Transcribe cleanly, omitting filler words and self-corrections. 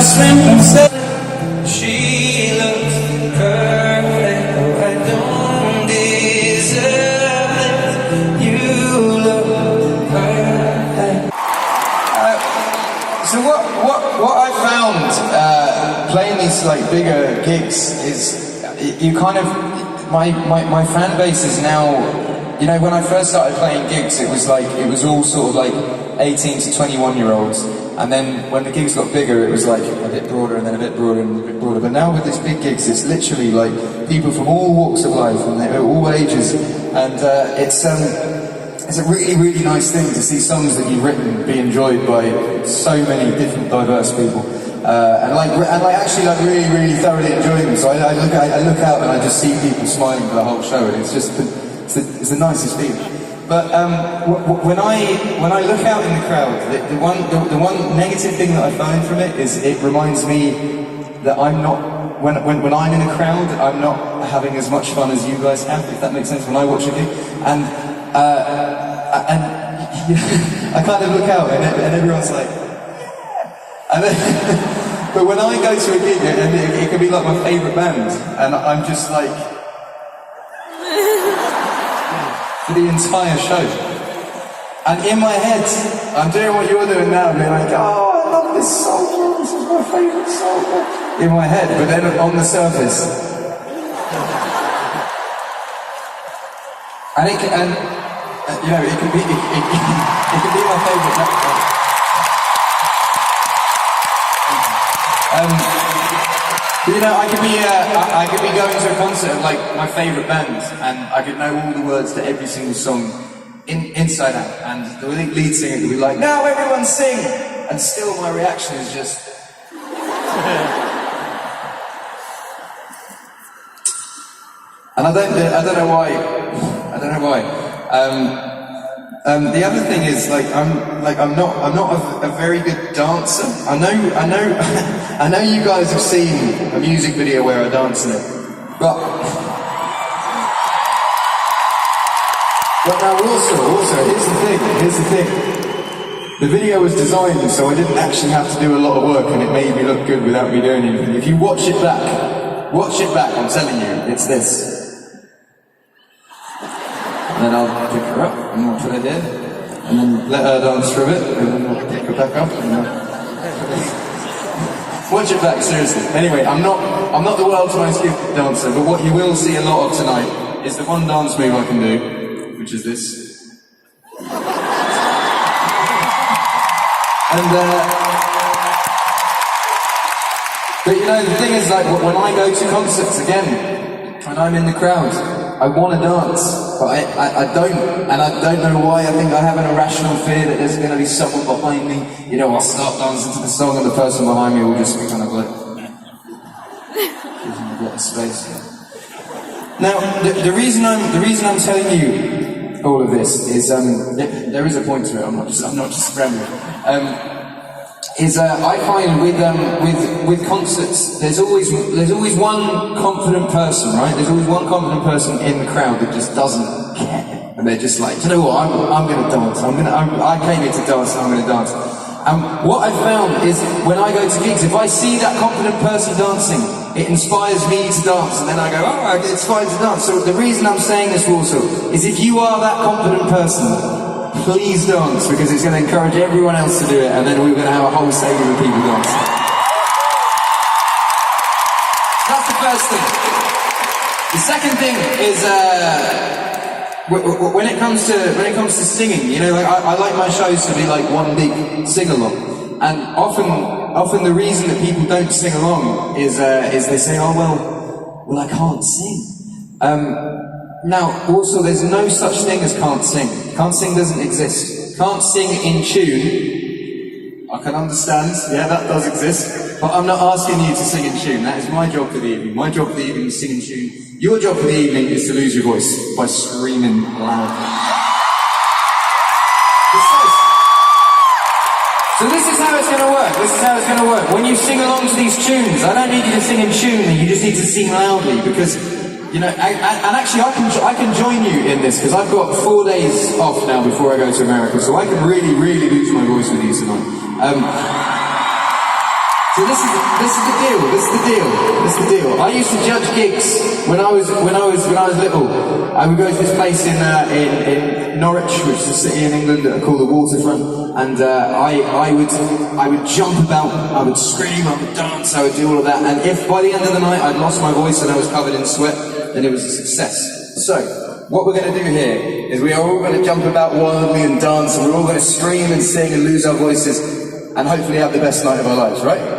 slim and say she looks perfect. I don't deserve it. You look perfect. So what I found playing these like bigger gigs is you kind of my fan base is now. You know, when I first started playing gigs, it was all sort of like 18 to 21-year-olds, and then when the gigs got bigger, it was like a bit broader, and then a bit broader, and a bit broader. But now with these big gigs, it's literally like people from all walks of life, and they're all ages, and it's a really, really nice thing to see songs that you've written be enjoyed by so many different, diverse people, and actually really, really thoroughly enjoying them. So I look out and I just see people smiling for the whole show, and it's just. It's the nicest feeling. But when I look out in the crowd, the one negative thing that I find from it is it reminds me that I'm not when I'm in a crowd, I'm not having as much fun as you guys have, if that makes sense. When I watch a gig, and I kind of look out and everyone's like, and then, but when I go to a gig, and it can be like my favourite band, and I'm just like. For the entire show. And in my head, I'm doing what you're doing now, being like, oh, I love this song, this is my favourite song. In my head, but then on the surface. And it can, you know, it can be my favourite. You know, I could be going to a concert of like my favourite band, and I could know all the words to every single song inside out, and the lead singer could be like, "Now everyone sing," and still my reaction is just. And I don't know why. I don't know why. The other thing is I'm not a very good dancer. I know you guys have seen a music video where I dance in it, but now also here's the thing. The video was designed so I didn't actually have to do a lot of work, and it made me look good without me doing anything. If you watch it back, I'm telling you, it's this. And then I'll pick her up, and watch what I did, and then let her dance through it, and then I'll pick her back up, and watch it back, seriously. Anyway, I'm not the world's most gifted dancer, but what you will see a lot of tonight is the one dance move I can do, which is this. And but you know, the thing is, like, when I go to concerts again, when I'm in the crowd, I want to dance, but I don't, and I don't know why. I think I have an irrational fear that there's going to be someone behind me. You know, I'll start dancing to the song, and the person behind me will just be kind of like, giving me a bit of space. Now, the reason I'm telling you all of this is there is a point to it. I'm not just rambling. I find with concerts, there's always one confident person, right? There's always one confident person in the crowd that just doesn't care, and they're just like, you know what? I'm going to dance. I came here to dance, and I'm going to dance. And what I found is when I go to gigs, if I see that confident person dancing, it inspires me to dance, and then I go, oh, I get inspired to dance. So the reason I'm saying this also is if you are that confident person, please dance, because it's going to encourage everyone else to do it, and then we're going to have a whole stadium of people dancing. That's the first thing. The second thing is when it comes to singing, you know, like I like my shows to be like one big sing-along, and often the reason that people don't sing along is they say, oh well I can't sing. Now, also, there's no such thing as can't sing. Can't sing doesn't exist. Can't sing in tune, I can understand, yeah, that does exist, but I'm not asking you to sing in tune. That is my job for the evening. My job for the evening is sing in tune. Your job for the evening is to lose your voice by screaming loudly. So this is how it's going to work. When you sing along to these tunes, I don't need you to sing in tune, you just need to sing loudly, because you know, and actually I can join you in this, because I've got 4 days off now before I go to America, so I can really, really lose my voice with you tonight. So this is the deal. This is the deal. I used to judge gigs when I was little. I would go to this place in Norwich, which is a city in England called the Waterfront, and I would jump about, I would scream, I would dance, I would do all of that. And if by the end of the night I'd lost my voice and I was covered in sweat, then it was a success. So what we're going to do here is we are all going to jump about wildly and dance, and we're all going to scream and sing and lose our voices, and hopefully have the best night of our lives, right?